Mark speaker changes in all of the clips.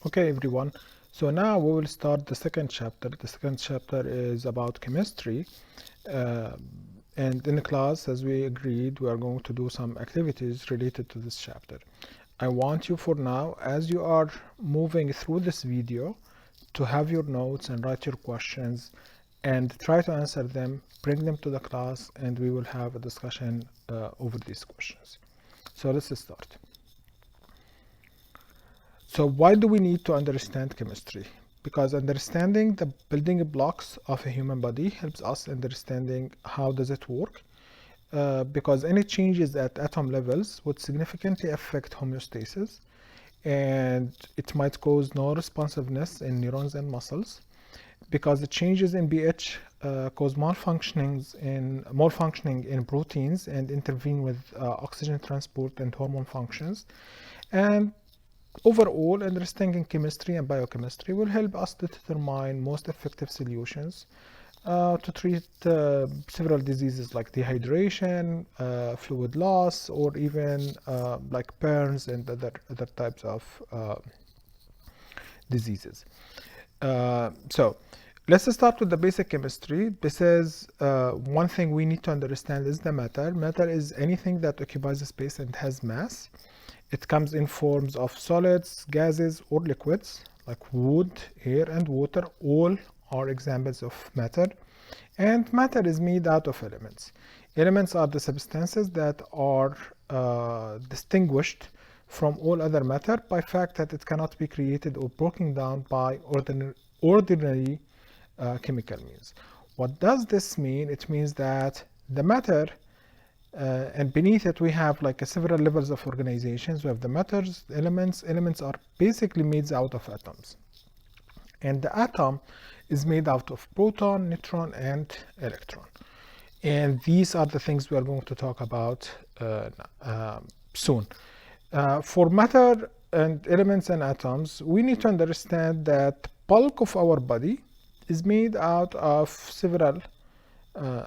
Speaker 1: Okay, everyone. So now we will start the second chapter. The second chapter is about chemistry. Uh, and in the class, as we agreed, we are going to do some activities related to this chapter. I want you for now, as you are moving through this video, to have your notes and write your questions and try to answer them, bring them to the class, and we will have a discussion over these questions. So let's start. So why do we need to understand chemistry? Because understanding the building blocks of a human body helps us understanding how does it work. Because any changes at atom levels would significantly affect homeostasis, and it might cause no responsiveness in neurons and muscles. Because the changes in pH cause malfunctioning in proteins and intervene with oxygen transport and hormone functions. And overall, understanding chemistry and biochemistry will help us to determine most effective solutions to treat several diseases like dehydration, fluid loss, or even like burns and other types of diseases. So let's start with the basic chemistry. This is one thing we need to understand is the matter. Matter is anything that occupies a space and has mass. It comes in forms of solids, gases, or liquids, like wood, air, and water. All are examples of matter. And matter is made out of elements. Elements are the substances that are distinguished from all other matter by fact that it cannot be created or broken down by ordinary chemical means. What does this mean? It means that the matter and beneath it we have like several levels of organizations. We have the matters, elements. Elements are basically made out of atoms. And the atom is made out of proton, neutron, and electron. And these are the things we are going to talk about soon. For matter and elements and atoms, we need to understand that bulk of our body is made out of several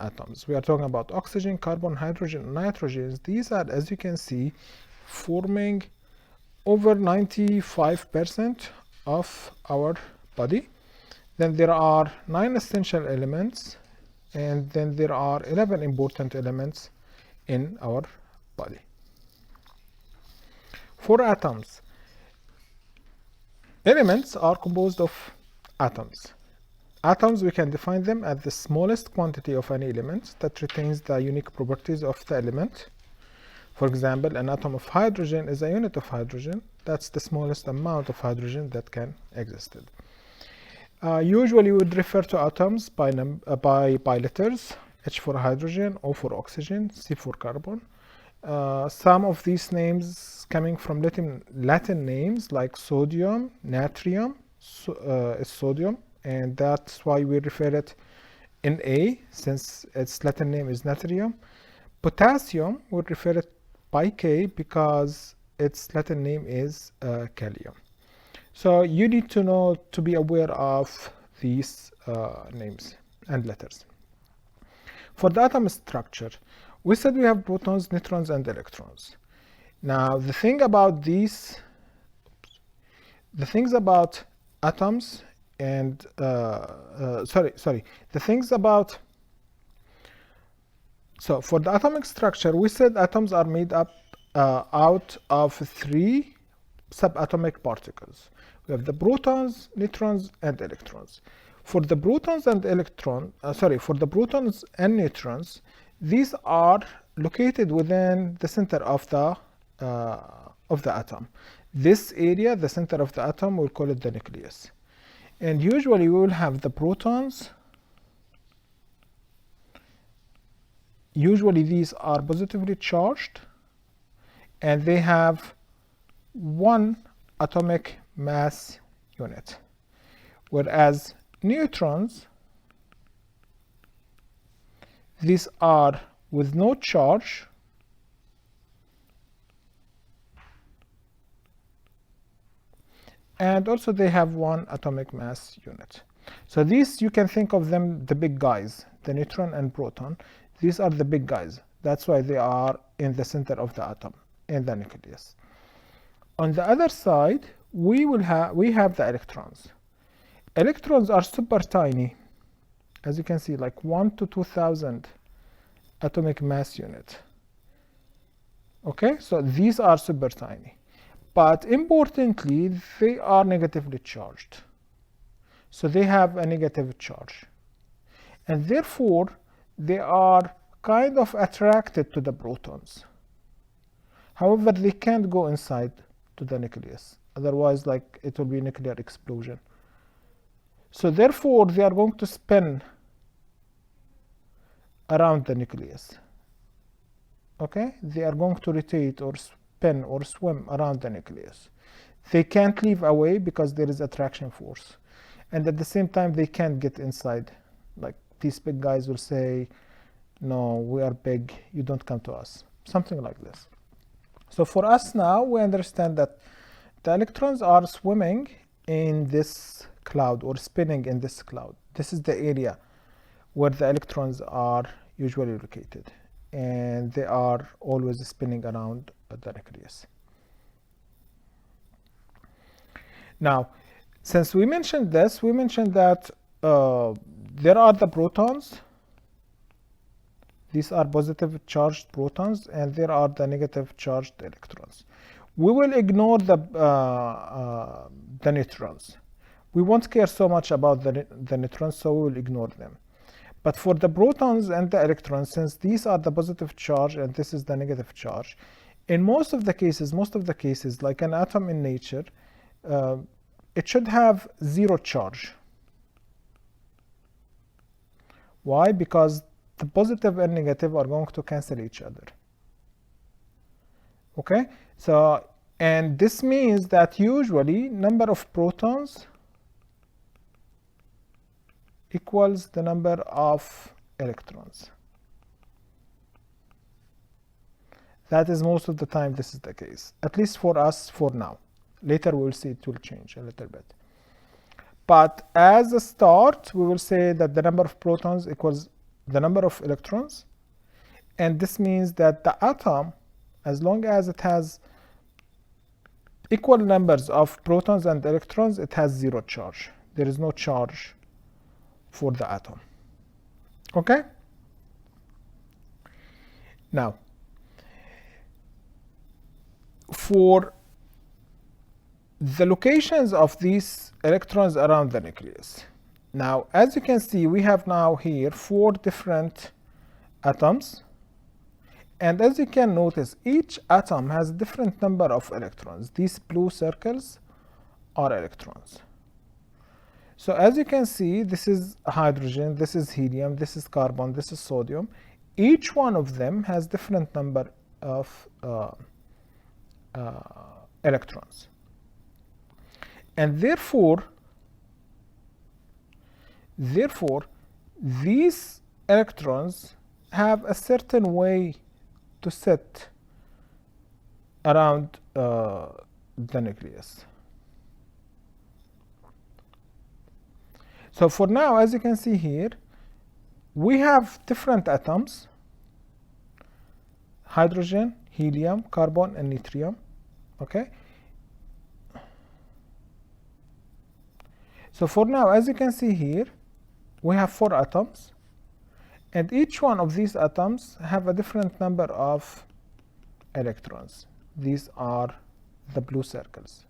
Speaker 1: atoms. We are talking about oxygen, carbon, hydrogen, and nitrogen. These are, as you can see, forming over 95% of our body. Then there are 9 essential elements, and then there are 11 important elements in our body. For atoms, elements are composed of atoms. Atoms, we can define them as the smallest quantity of any element that retains the unique properties of the element. For example, an atom of hydrogen is a unit of hydrogen. That's the smallest amount of hydrogen that can exist. Usually we would refer to atoms by letters: H for hydrogen, O for oxygen, C for carbon. Some of these names coming from Latin names like sodium, natrium is sodium, and that's why we refer it in A, since its Latin name is natrium. Potassium, we refer it by K because its Latin name is kalium. So you need to know to be aware of these names and letters. For the atom structure, we said we have protons, neutrons, and electrons. Now the things about atoms and so for the atomic structure, we said atoms are made up out of 3 subatomic particles. We have the protons, neutrons, and electrons. For the protons and neutrons, these are located within the center of the atom. This area, the center of the atom, we'll call it the nucleus. And usually we will have the protons. Usually these are positively charged, and they have 1 atomic mass unit. Whereas neutrons, these are with no charge, and also they have 1 atomic mass unit. So these, you can think of them the big guys, the neutron and proton. These are the big guys. That's why they are in the center of the atom, in the nucleus. On the other side, we have the electrons. Electrons are super tiny, as you can see, like 1 to 2000 atomic mass unit. Okay, so these are super tiny, but importantly, they are negatively charged. So they have a negative charge, and therefore they are kind of attracted to the protons. However, they can't go inside to the nucleus. Otherwise, like, it will be a nuclear explosion. So therefore, they are going to spin around the nucleus. Okay? They are going to rotate or spin or swim around the nucleus. They can't leave away because there is attraction force. And at the same time, they can't get inside. Like, these big guys will say, no, we are big, you don't come to us. Something like this. So for us now, we understand that the electrons are swimming in this cloud or spinning in this cloud. This is the area where the electrons are usually located, and they are always spinning around the nucleus. Now, since we mentioned this, we mentioned that there are the protons. These are positive charged protons, and there are the negative charged electrons. We will ignore the neutrons. We won't care so much about the neutrons, so we will ignore them. But for the protons and the electrons, since these are the positive charge and this is the negative charge, in most of the cases, like an atom in nature, it should have zero charge. Why? Because the positive and negative are going to cancel each other. Okay, so, and this means that usually number of protons equals the number of electrons. That is most of the time this is the case, at least for us for now. Later we will see it will change a little bit. But as a start, we will say that the number of protons equals the number of electrons, and this means that the atom, as long as it has equal numbers of protons and electrons, it has zero charge. There is no charge for the atom. Okay? Now, for the locations of these electrons around the nucleus. Now, as you can see, we have now here 4 different atoms. And as you can notice, each atom has a different number of electrons. These blue circles are electrons. So as you can see, this is hydrogen, this is helium, this is carbon, this is sodium. Each one of them has different number of electrons. And therefore, these electrons have a certain way to sit around the nucleus. So for now, as you can see here, we have different atoms: hydrogen, helium, carbon, and deuterium. Okay? So for now, as you can see here, we have 4 atoms, and each one of these atoms have a different number of electrons. These are the blue circles.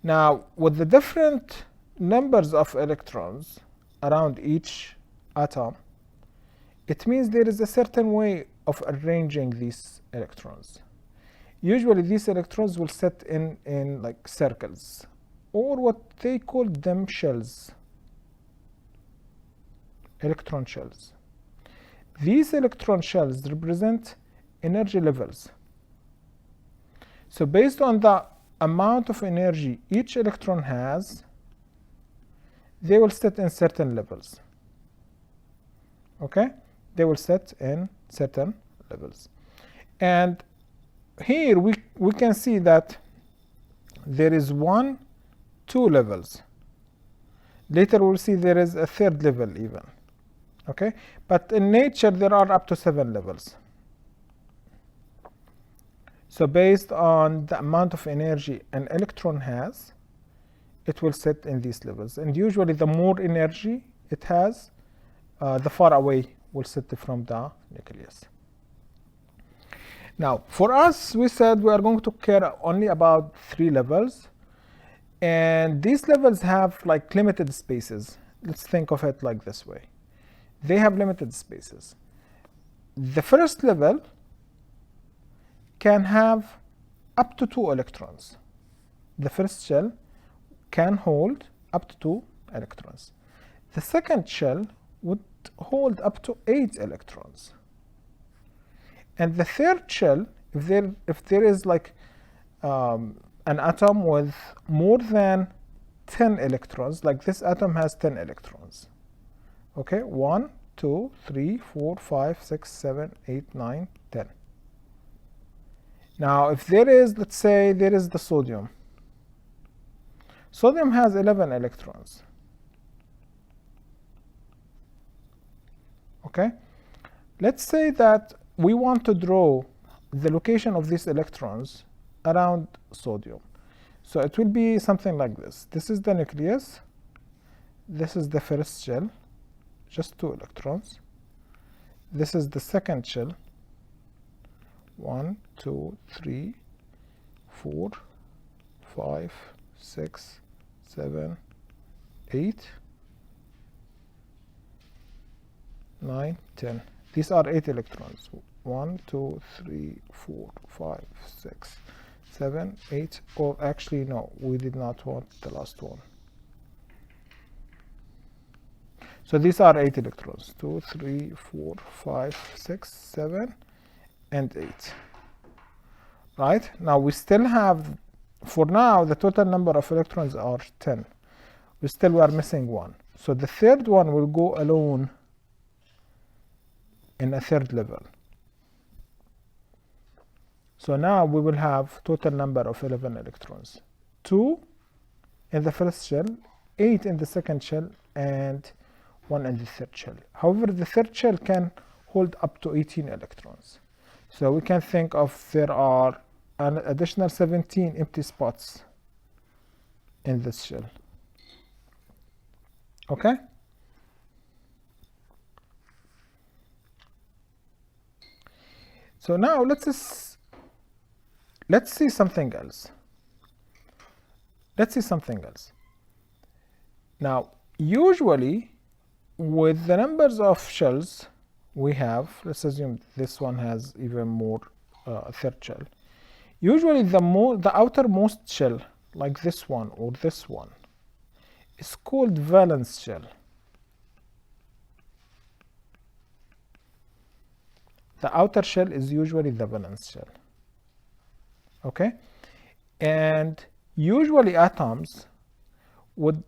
Speaker 1: Now, with the different numbers of electrons around each atom, it means there is a certain way of arranging these electrons. Usually these electrons will sit in like circles, or what they call them shells, electron shells. These electron shells represent energy levels. So based on the amount of energy each electron has, they will sit in certain levels. Okay? They will sit in certain levels. And here we can see that there is 1, 2 levels. Later we'll see there is a 3rd level even. Okay? But in nature there are up to 7 levels. So based on the amount of energy an electron has, it will sit in these levels. And usually the more energy it has, the far away will sit from the nucleus. Now, for us, we said we are going to care only about 3 levels. And these levels have like limited spaces. Let's think of it like this way. They have limited spaces. The first level can have up to 2 electrons. The first shell can hold up to 2 electrons. The second shell would hold up to 8 electrons. And the third shell, if there is like an atom with more than 10 electrons, like this atom has 10 electrons. Okay, 1, 2, 3, 4, 5, 6, 7, 8, 9, 10. Now, if there is, let's say, there is the sodium. Sodium has 11 electrons. Okay, let's say that we want to draw the location of these electrons around sodium. So it will be something like this. This is the nucleus. This is the first shell, just 2 electrons. This is the second shell. 1, 2, 3, 4, 5, 6, 7, 8, 9, 10. These are 8 electrons. 1, 2, 3, 4, 5, 6, 7, 8. Or actually, no, we did not want the last one. So these are 8 electrons. 2, 3, 4, 5, 6, 7, and 8. Right? Now we still have, for now, the total number of electrons are 10. We are missing 1. So the third one will go alone in a third level. So now we will have total number of 11 electrons. 2 in the first shell, 8 in the second shell, and 1 in the third shell. However, the third shell can hold up to 18 electrons. So we can think of there are an additional 17 empty spots in this shell. Okay? So now let's see something else. Let's see something else. Now, usually with the numbers of shells we have, let's assume this one has even more, third shell. Usually the outermost shell, like this one or this one, is called valence shell. The outer shell is usually the valence shell. Okay? And usually atoms would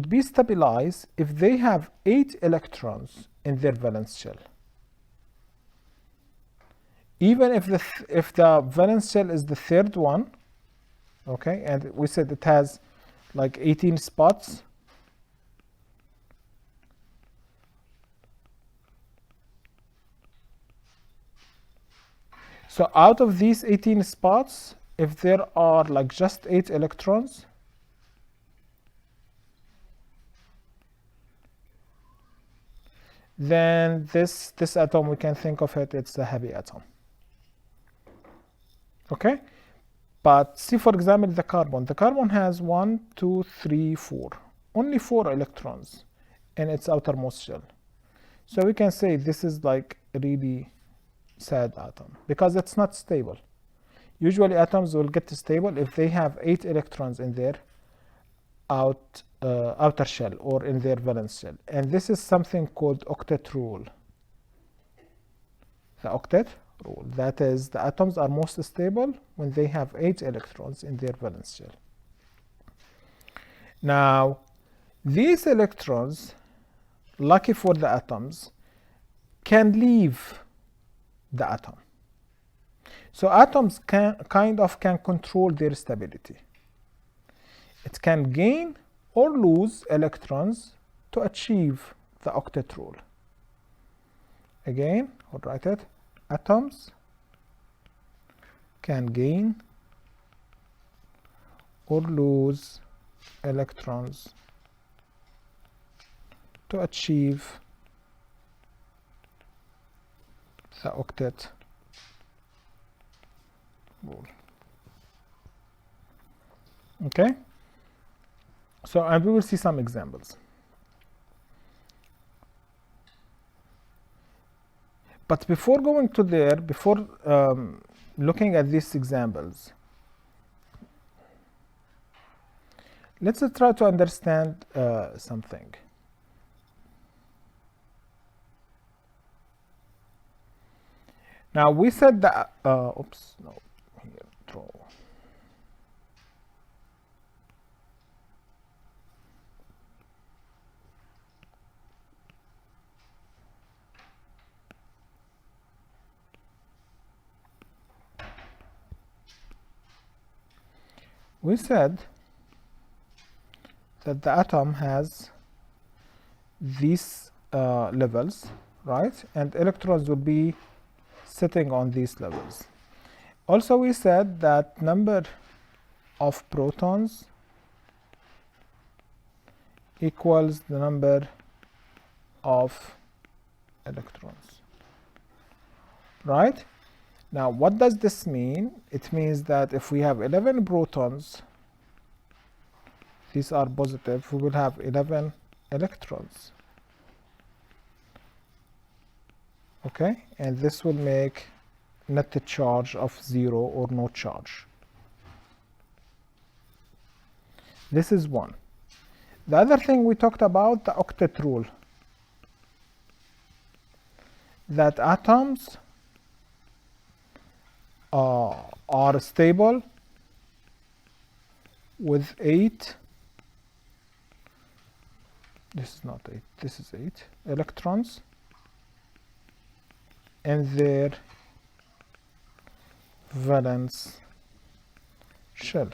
Speaker 1: be stabilized if they have 8 electrons in their valence shell. Even if the valence shell is the third one, okay, and we said it has like 18 spots. So out of these 18 spots, if there are like just 8 electrons, then this atom, we can think of it, it's a heavy atom. Okay? But see, for example, the carbon. The carbon has 1, 2, 3, 4. Only 4 electrons in its outermost shell. So we can say this is like a really sad atom because it's not stable. Usually atoms will get stable if they have 8 electrons in their outer shell or in their valence shell. And this is something called octet rule. The octet rule. That is, the atoms are most stable when they have 8 electrons in their valence shell. Now, these electrons, lucky for the atoms, can leave the atom. So atoms can control their stability. It can gain or lose electrons to achieve the octet rule. Again, I'll write it. Atoms can gain or lose electrons to achieve the octet rule. Okay, so and we will see some examples. But before going to there, before looking at these examples, let's try to understand something. Now we said that, oops, no, here, draw. We said that the atom has these levels, right? And electrons will be sitting on these levels. Also, we said that number of protons equals the number of electrons, right? Now, what does this mean? It means that if we have 11 protons, these are positive, we will have 11 electrons. Okay, and this will make net charge of 0 or no charge. This is one. The other thing we talked about, the octet rule, that atoms are stable with 8, this is not 8, this is 8 electrons in their valence shell.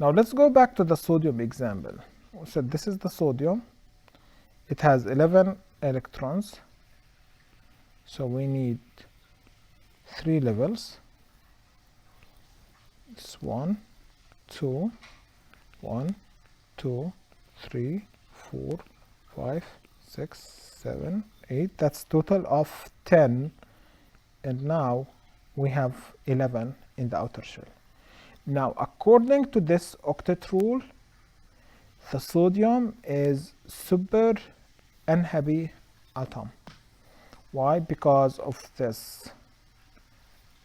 Speaker 1: Now let's go back to the sodium example. So this is the sodium. It has 11 electrons. So we need 3 levels. It's 1, 2, 1, 2, 3, 4, 5, 6, 7, 8. That's total of 10. And now we have 11 in the outer shell. Now, according to this octet rule, the sodium is super unhappy atom. Why? Because of this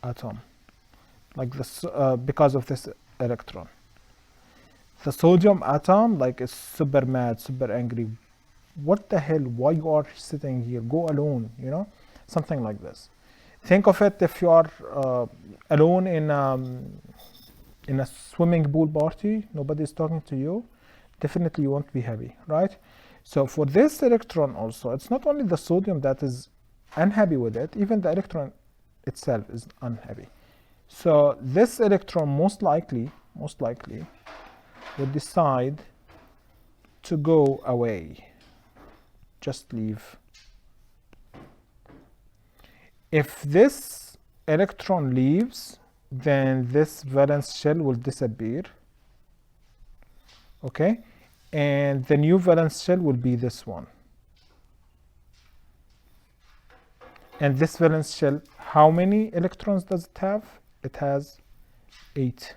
Speaker 1: atom, like this, because of this electron. The sodium atom, like, is super mad, super angry. What the hell? Why you are sitting here? Go alone, you know, something like this. Think of it if you are alone in a swimming pool party, nobody is talking to you, definitely you won't be happy, right? So for this electron also, it's not only the sodium that is unhappy with it, even the electron itself is unhappy. So this electron most likely would decide to go away, just leave. If this electron leaves, then this valence shell will disappear, okay? And the new valence shell will be this one. And this valence shell, how many electrons does it have? It has 8.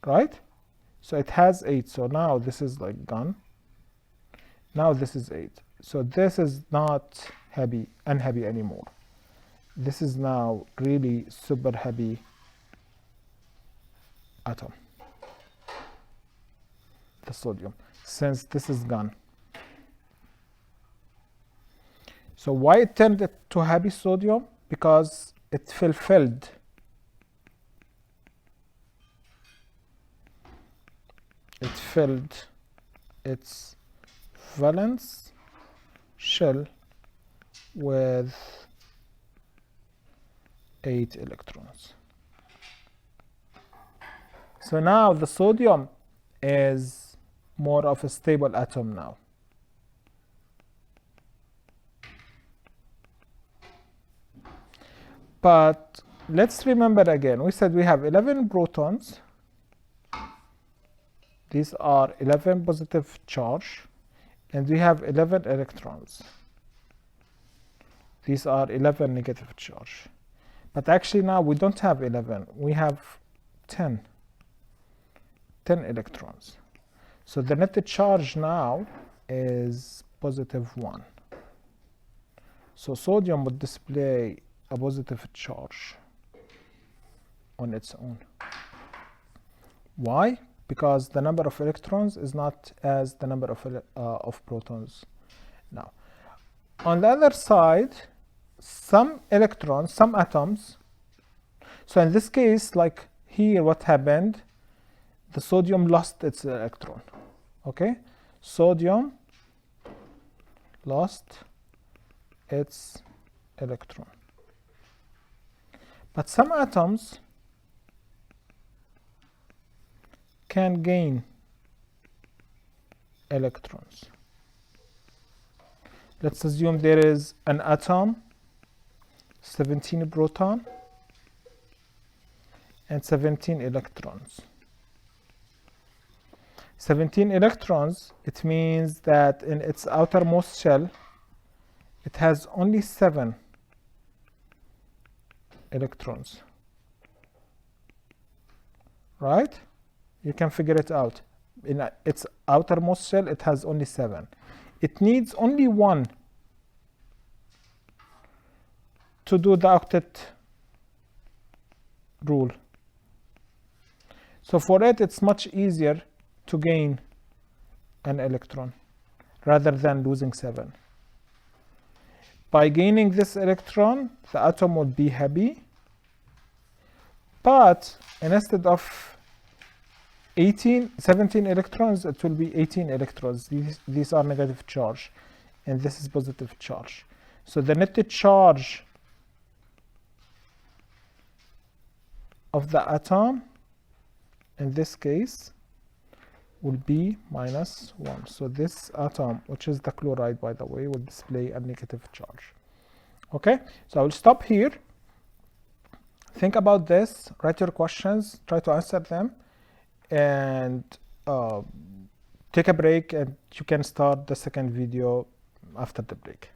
Speaker 1: Right? So it has 8. So now this is like gone. Now this is 8. So this is not unhappy anymore. This is now really super happy atom, the sodium, since this is gone. So why it turned it to happy sodium? Because it fulfilled its valence shell with 8 electrons. So now the sodium is more of a stable atom now. But let's remember again, we said we have 11 protons. These are 11 positive charge, and we have 11 electrons. These are 11 negative charge. But actually now we don't have 11, we have 10 electrons. So the netted charge now is positive 1. So sodium would display a positive charge on its own. Why? Because the number of electrons is not as the number of protons. Now, on the other side, some electrons, some atoms, so in this case, like here, what happened? The sodium lost its electron. Okay? Sodium lost its electron. But some atoms can gain electrons. Let's assume there is an atom, 17 proton and 17 electrons. 17 electrons, it means that in its outermost shell, it has only 7 electrons. Right? You can figure it out. In its outermost shell, it has only 7. It needs only 1 to do the octet rule. So for it, it's much easier to gain an electron rather than losing 7. By gaining this electron, the atom would be happy, but instead of 17 electrons, it will be 18 electrons. These are negative charge, and this is positive charge. So the netted charge of the atom, in this case, will be -1. So this atom, which is the chloride, by the way, will display a negative charge. Okay, so I will stop here. Think about this, write your questions, try to answer them, and take a break, and you can start the second video after the break.